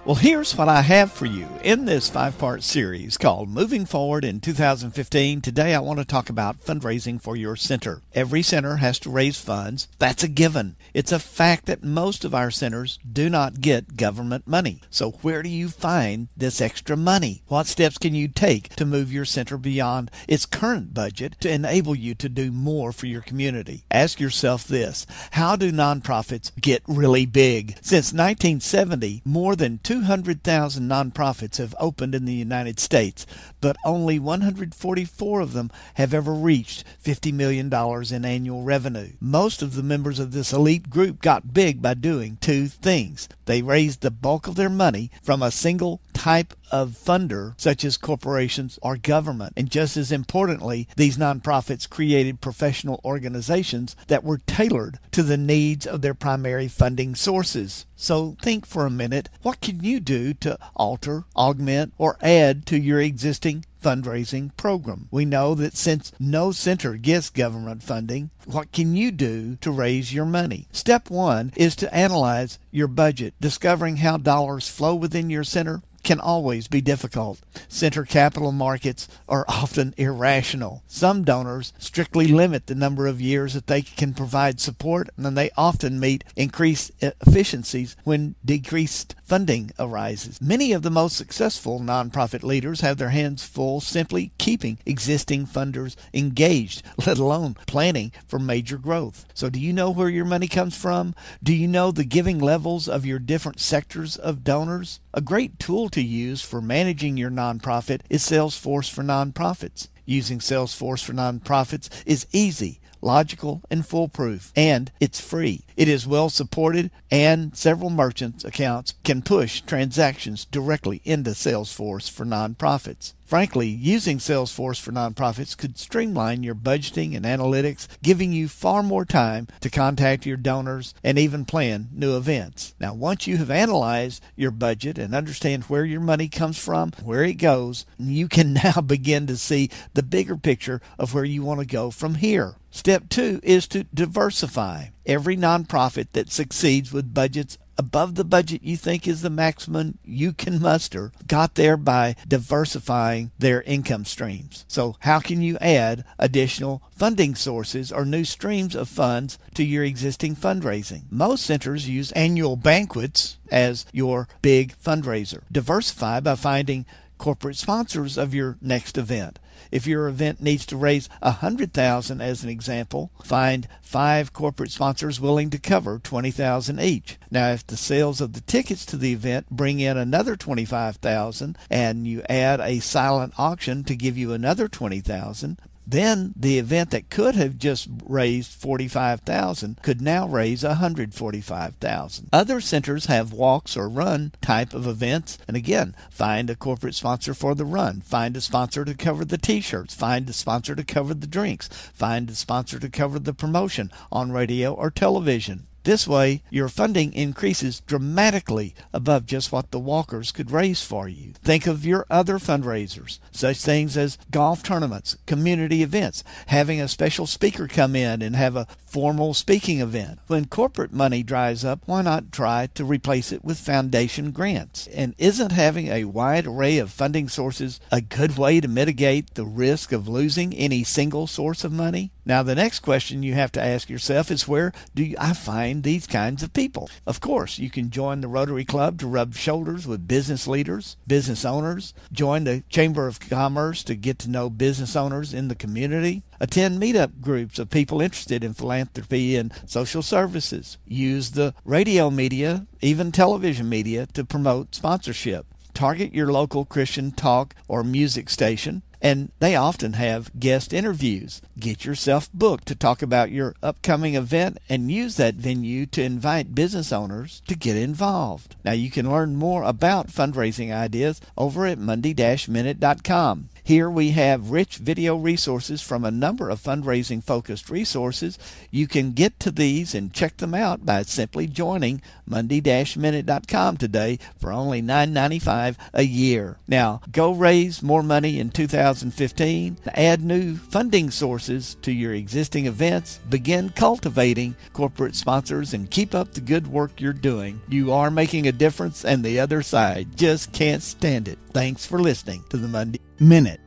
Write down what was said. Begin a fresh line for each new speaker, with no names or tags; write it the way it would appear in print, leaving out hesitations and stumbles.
Well, here's what I have for you in this 5-part series called Moving Forward in 2015. Today I want to talk about fundraising for your center. Every center has to raise funds. That's a given. It's a fact that most of our centers do not get government money. So where do you find this extra money? What steps can you take to move your center beyond its current budget to enable you to do more for your community? Ask yourself this: how do nonprofits get really big? Since 1970, more than 200,000 nonprofits have opened in the United States, but only 144 of them have ever reached $50 million in annual revenue. Most of the members of this elite group got big by doing two things. They raised the bulk of their money from a single type of funder, such as corporations or government. And just as importantly, these nonprofits created professional organizations that were tailored to the needs of their primary funding sources. So think for a minute, what can you do to alter, augment, or add to your existing fundraising program? We know that since no center gets government funding, what can you do to raise your money? Step 1 is to analyze your budget. Discovering how dollars flow within your center can always be difficult. Center capital markets are often irrational. Some donors strictly limit the number of years that they can provide support, and they often meet increased efficiencies when decreased funding arises. Many of the most successful nonprofit leaders have their hands full simply keeping existing funders engaged, let alone planning for major growth. So do you know where your money comes from? Do you know the giving levels of your different sectors of donors? A great tool to use for managing your nonprofit is Salesforce for Nonprofits. Using Salesforce for Nonprofits is easy, logical, and foolproof, and it's free. It is well supported, and several merchants' accounts can push transactions directly into Salesforce for Nonprofits. Frankly, using Salesforce for Nonprofits could streamline your budgeting and analytics, giving you far more time to contact your donors and even plan new events. Now, once you have analyzed your budget and understand where your money comes from, where it goes, you can now begin to see the bigger picture of where you want to go from here. Step 2 is to diversify. Every nonprofit that succeeds with budgets above the budget you think is the maximum you can muster got there by diversifying their income streams. So how can you add additional funding sources or new streams of funds to your existing fundraising? Most centers use annual banquets as your big fundraiser. Diversify by finding corporate sponsors of your next event. If your event needs to raise $100,000 as an example, find 5 corporate sponsors willing to cover $20,000 each. Now, if the sales of the tickets to the event bring in another $25,000 and you add a silent auction to give you another $20,000, then the event that could have just raised $45,000 could now raise $145,000. Other centers have walks or run type of events, and again, find a corporate sponsor for the run, find a sponsor to cover the t-shirts, find a sponsor to cover the drinks, find a sponsor to cover the promotion on radio or television. This way, your funding increases dramatically above just what the walkers could raise for you. Think of your other fundraisers, such things as golf tournaments, community events, having a special speaker come in and have a formal speaking event. When corporate money dries up, why not try to replace it with foundation grants? And isn't having a wide array of funding sources a good way to mitigate the risk of losing any single source of money? Now, the next question you have to ask yourself is, where do I find these kinds of people? Of course, you can join the Rotary Club to rub shoulders with business leaders, business owners, join the Chamber of Commerce to get to know business owners in the community, attend meetup groups of people interested in philanthropy and social services, use the radio media, even television media, to promote sponsorship. Target your local Christian talk or music station, and they often have guest interviews. Get yourself booked to talk about your upcoming event and use that venue to invite business owners to get involved. Now, you can learn more about fundraising ideas over at monday-minute.com. Here we have rich video resources from a number of fundraising focused resources. You can get to these and check them out by simply joining Monday-Minute.com today for only $9.95 a year. Now, go raise more money in 2015, add new funding sources to your existing events, begin cultivating corporate sponsors, and keep up the good work you're doing. You are making a difference, and the other side just can't stand it. Thanks for listening to the Monday Minute.